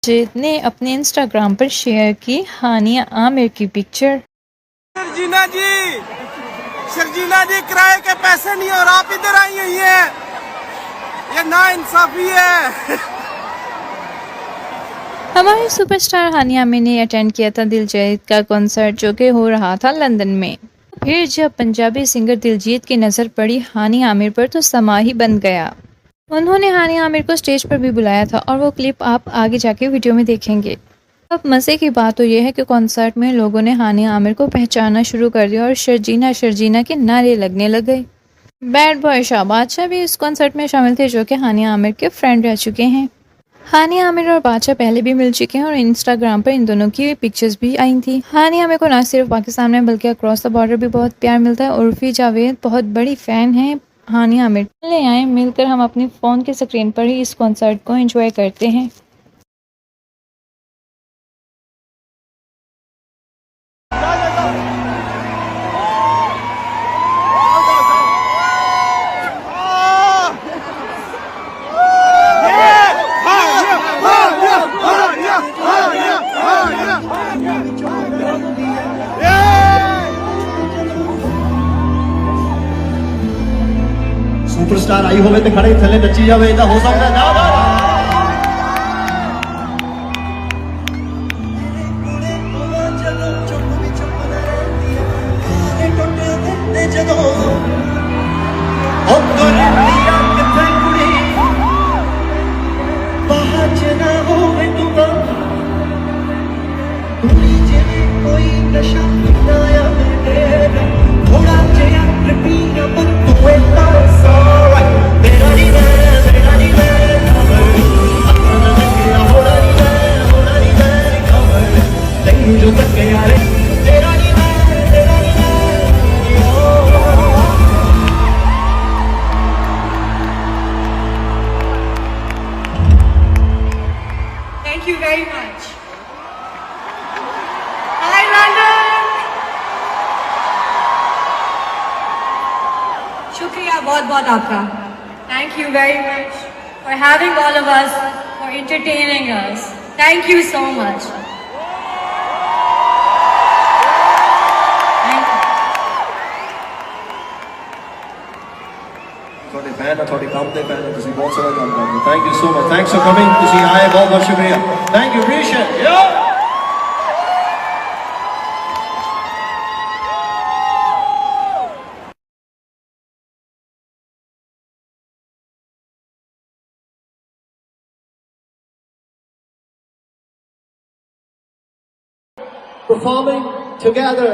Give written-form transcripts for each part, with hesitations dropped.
जीत ने अपने इंस्टाग्राम पर शेयर की हानिया आमिर की पिक्चर। शर्जीना जी किराए के पैसे नहीं और आप इधर आई हुई हैं, ये ना इंसाफी है। हमारे सुपरस्टार हानिया आमिर ने अटेंड किया था दिलजीत का कॉन्सर्ट जो कि हो रहा था लंदन में। फिर जब पंजाबी सिंगर दिलजीत की नज़र पड़ी हानिया आमिर पर तो समा ही बन गया। उन्होंने हानिया आमिर को स्टेज पर भी बुलाया था और वो क्लिप आप आगे जाके वीडियो में देखेंगे। अब मज़े की बात तो यह है कि कॉन्सर्ट में लोगों ने हानिया आमिर को पहचानना शुरू कर दिया और शर्जीना शर्जीना के नारे लगने लग गए। बैड बॉय शाह बादशाह भी इस कॉन्सर्ट में शामिल थे जो कि हानिया आमिर के फ्रेंड रह चुके हैं। हानिया आमिर और बादशाह पहले भी मिल चुके हैं और इंस्टाग्राम पर इन दोनों की पिक्चर्स भी आई थी। हानिया आमिर को न सिर्फ पाकिस्तान में बल्कि अक्रॉस द बॉर्डर भी बहुत प्यार मिलता है। उर्फी जावेद बहुत बड़ी फ़ैन है हानिया आमिर। ले आए मिलकर हम अपनी फ़ोन के स्क्रीन पर ही इस कॉन्सर्ट को एंजॉय करते हैं। सुपरस्टार आई होवे ते खड़े थले नची जावे इदा हो सकदा ना ना Thank you very much. Hi London. शुक्रिया बहुत बहुत आपका. Thank you very much for having all of us, for entertaining us. Thank you so much. थोड़े फैन है थोड़े काम दे फैन है ਤੁਸੀਂ बहुत सारा काम करते हो thank you so much thanks for coming ਤੁਸੀਂ आए बहुत बहुत शुक्रिया thank you appreciate yo performing together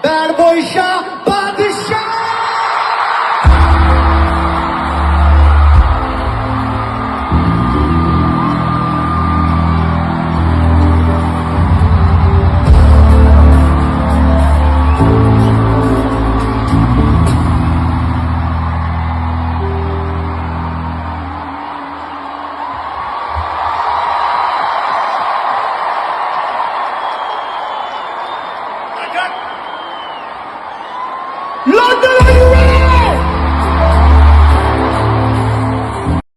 Bad Boy Shah Badshah